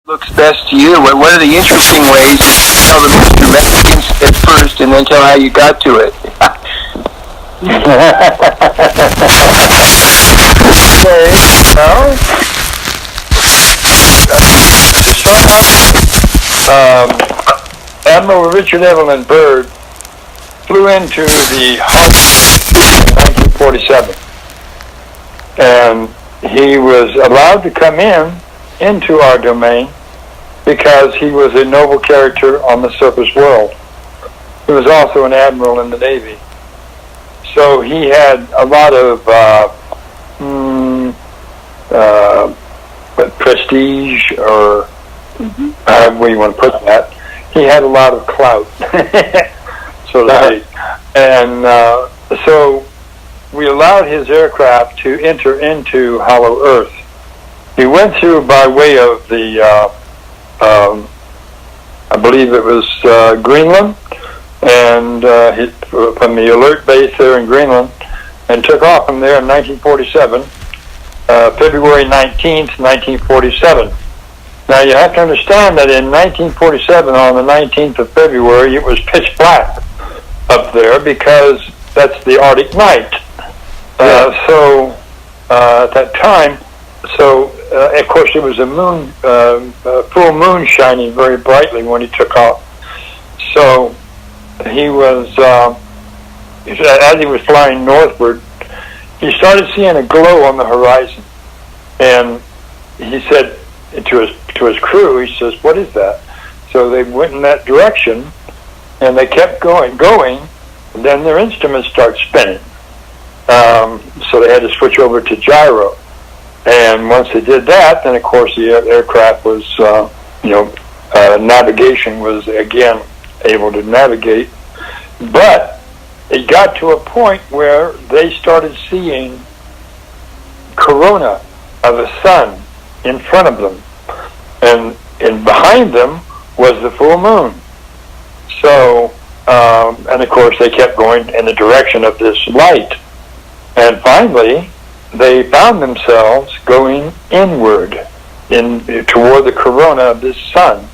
looks best to you? What are the interesting ways? Tell the Mr. Mexicans at first, and then tell how you got to it. Okay, well, to start off, Admiral Richard Evelyn Byrd flew into the Hollywood in 1947, and he was allowed to come into our domain because he was a noble character on the surface world. He was also an admiral in the Navy. So he had a lot of prestige, or however you want to put that. He had a lot of clout, so to speak. And so we allowed his aircraft to enter into Hollow Earth. He went through by way of the, I believe it was Greenland, and hit from the alert base there in Greenland, and took off from there in 1947, February 19th, 1947. Now you have to understand that in 1947, on the 19th of February, it was pitch black up there because that's the Arctic night. So at that time, of course, there was a moon, full moon shining very brightly when he took off. So he was, as he was flying northward, he started seeing a glow on the horizon, and he said to his crew, he says, "What is that?" So they went in that direction, and they kept going, and then their instruments start spinning. So they had to switch over to gyro. And once they did that, then of course the aircraft was, navigation was again able to navigate. But it got to a point where they started seeing corona of a sun in front of them, and behind them was the full moon. So, and of course they kept going in the direction of this light, and finally they found themselves going inward toward the corona of this sun,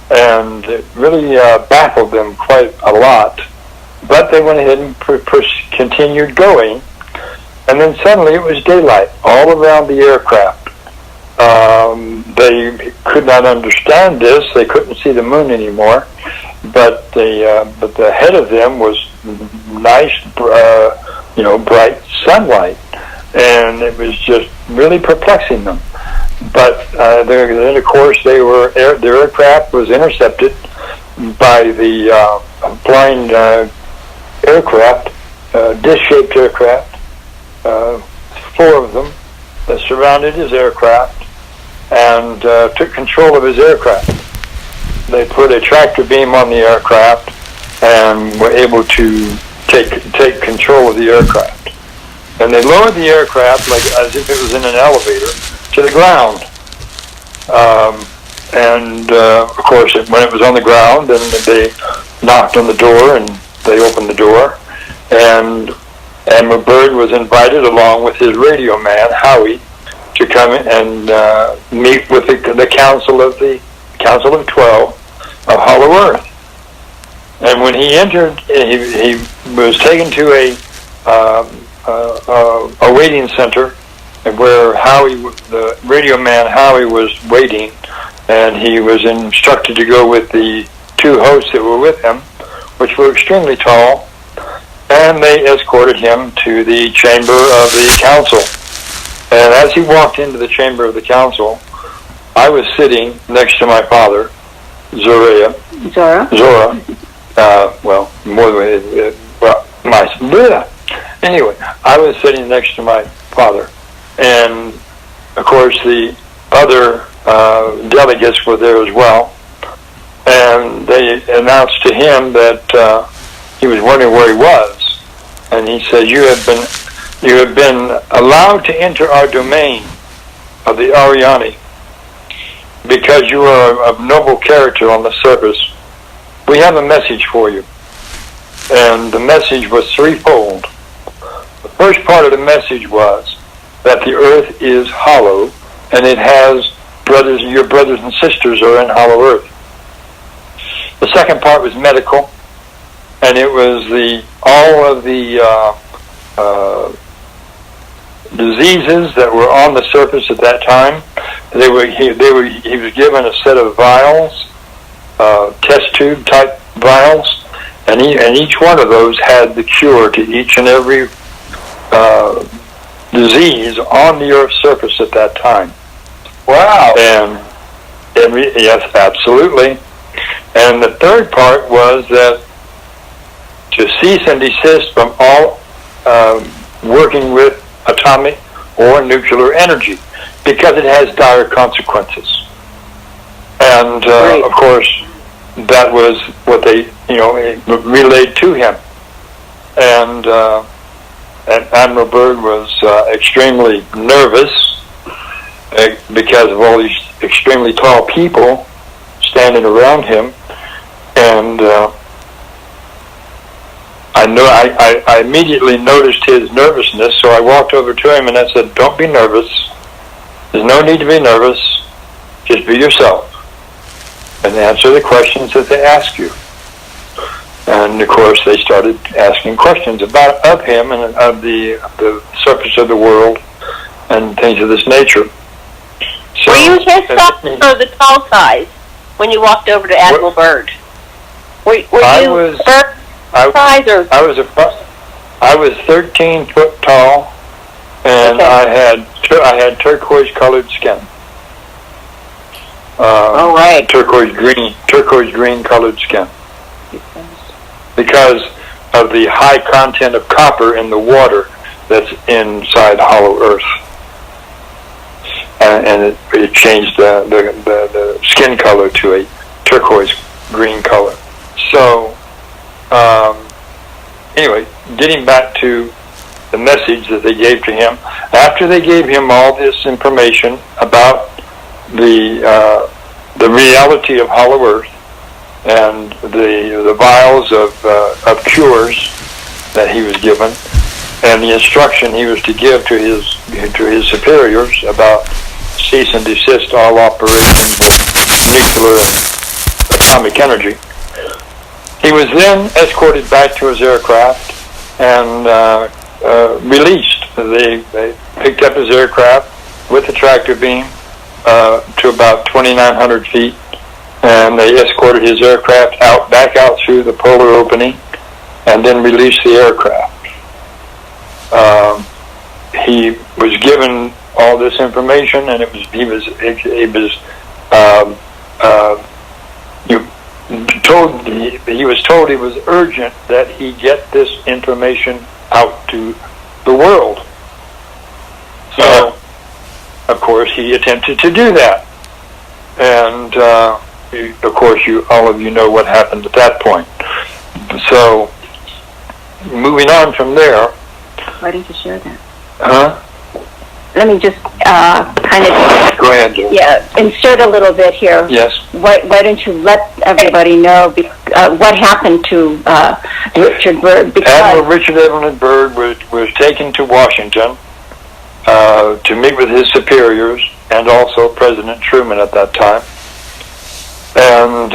and it really baffled them quite a lot. But they went ahead and continued going, and then suddenly it was daylight all around the aircraft. They could not understand this. They couldn't see the moon anymore, but the head of them was nice, bright sunlight, and it was just really perplexing them. But then, of course, their aircraft was intercepted by the flying aircraft, disc-shaped aircraft, 4 of them, that surrounded his aircraft and took control of his aircraft. They put a tractor beam on the aircraft and were able to take control of the aircraft. And they lowered the aircraft like as if it was in an elevator to the ground. Of course, when it was on the ground, then they knocked on the door and they opened the door, and Admiral Byrd was invited along with his radio man Howie to come in and meet with the Council of 12 of Hollow Earth. And when he entered, he was taken to a waiting center where Howie, the radio man Howie, was waiting, and he was instructed to go with the 2 hosts that were with him, which were extremely tall, and they escorted him to the chamber of the council. And as he walked into the chamber of the council, I was sitting next to my father, Zora. Anyway, I was sitting next to my father, and of course the other delegates were there as well, and they announced to him that he was wondering where he was, and he said, "You have been allowed to enter our domain of the Ariani because you are of noble character on the surface. We have a message for you." And the message was threefold. The first part of the message was that the earth is hollow, and it has your brothers and sisters are in Hollow Earth. The second part was medical, and it was all of the diseases that were on the surface at that time. He was given a set of vials, test tube type vials, and each one of those had the cure to each and every disease on the Earth's surface at that time. Wow. Yes, absolutely. And the third part was that to cease and desist from all working with atomic or nuclear energy, because it has dire consequences. And of course, that was what they relayed to him. And Admiral Byrd was extremely nervous because of all these extremely tall people standing around him. And I immediately noticed his nervousness, so I walked over to him and I said, "Don't be nervous. There's no need to be nervous. Just be yourself and answer the questions that they ask you." And of course, they started asking questions of him and of the surface of the world and things of this nature. So, were you his size or the tall size when you walked over to Admiral Byrd? Were you Byrd size or? I was 13 foot tall, and okay. I had turquoise colored skin. All right. Turquoise green colored skin. Because of the high content of copper in the water that's inside Hollow Earth. And it changed the skin color to a turquoise green color. So, anyway, getting back to the message that they gave to him, after they gave him all this information about the reality of Hollow Earth and the vials of cures that he was given, and the instruction he was to give to his superiors about cease and desist all operations of nuclear and atomic energy. He was then escorted back to his aircraft and released. They picked up his aircraft with the tractor beam to about 2,900 feet, and they escorted his aircraft back out through the polar opening, and then released the aircraft. He was given all this information, and he was told it was urgent that he get this information out to the world. So, of course, he attempted to do that, and of course, all of you know what happened at that point. So, moving on from there. Why didn't you share that? Huh? Let me just kind of go ahead. insert a little bit here. Yes. Why don't you let everybody know what happened to Richard Byrd? Admiral Richard Evelyn Byrd was taken to Washington to meet with his superiors and also President Truman at that time. And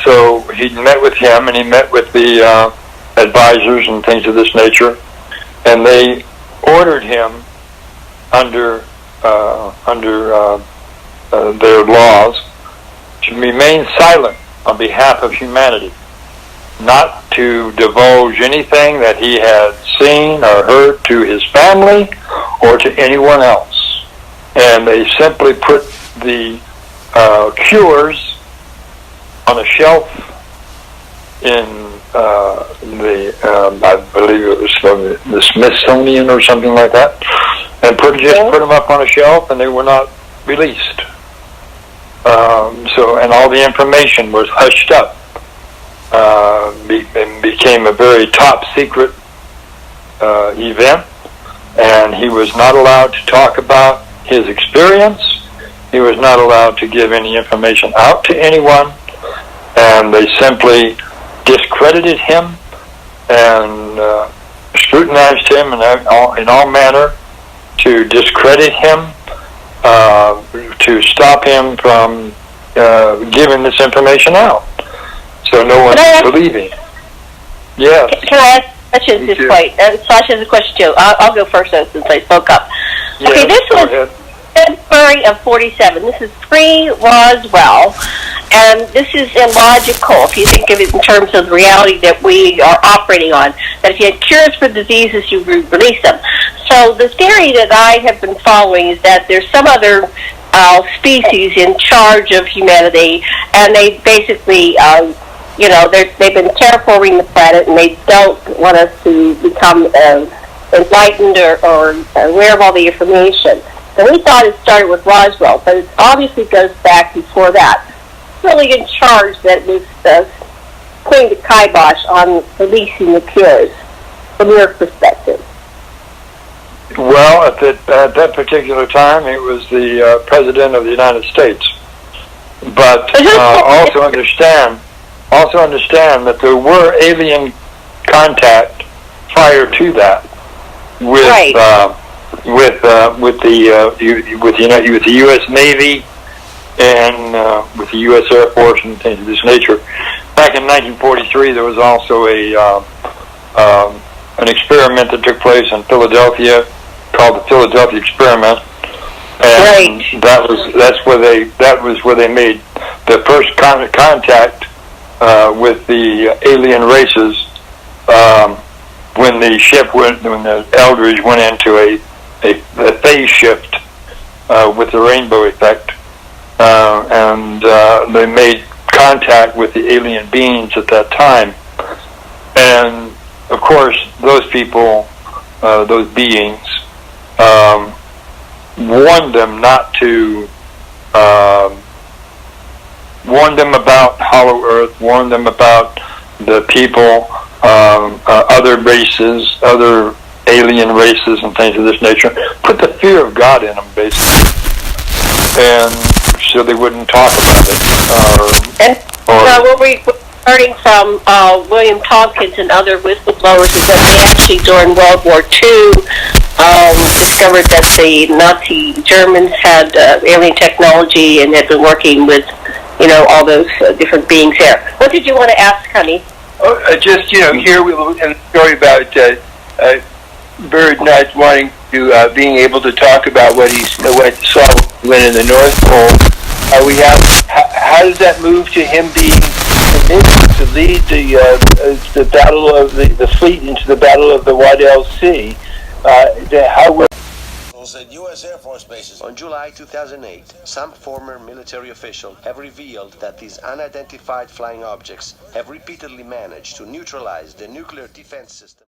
so he met with him, and he met with the advisors and things of this nature, and they ordered him under their laws to remain silent on behalf of humanity, not to divulge anything that he had seen or heard to his family or to anyone else. And they simply put the cures on a shelf in I believe it was the Smithsonian or something like that, and put them up on a shelf, and they were not released. And all the information was hushed up, and became a very top secret event, and he was not allowed to talk about his experience. He was not allowed to give any information out to anyone, and they simply discredited him and scrutinized him in all manner to discredit him to stop him from giving this information out, so no one's believing. Yes. Can I ask a question at this point? Sasha has a question too. I'll go first though, since I spoke up. Yes, okay, this was February of 47. This is pre-Roswell, and this is illogical if you think of it in terms of the reality that we are operating on, that if you had cures for diseases, you would release them. So the theory that I have been following is that there's some other species in charge of humanity, and they basically, they've been terraforming the planet, and they don't want us to become enlightened or aware of all the information. So we thought it started with Roswell, but it obviously goes back before that. It's really in charge that was putting the kibosh on releasing the cures, from your perspective. Well, at that particular time, it was the President of the United States. But also understand that there were alien contact prior to that with the U.S. Navy and with the U.S. Air Force and things of this nature. Back in 1943, there was also an experiment that took place in Philadelphia called the Philadelphia Experiment, and that was where they made the first contact with the alien races when the Eldridge went into a phase shift with the rainbow effect, and they made contact with the alien beings at that time. And of course, those people, those beings, warned them not to, warned them about Hollow Earth, warned them about the people, other races, other alien races and things of this nature. Put the fear of God in them, basically, and so they wouldn't talk about it. What we're learning from William Tompkins and other whistleblowers is that they actually, during World War II, discovered that the Nazi Germans had alien technology and had been working with, all those different beings there. What did you want to ask, honey? Here we in the story about Bird not wanting to, being able to talk about what he saw when in the North Pole. How does that move to him being permitted to lead the battle of the fleet into the Battle of the Waddell Sea? At U.S. Air Force bases. On July 2008, some former military officials have revealed that these unidentified flying objects have repeatedly managed to neutralize the nuclear defense system.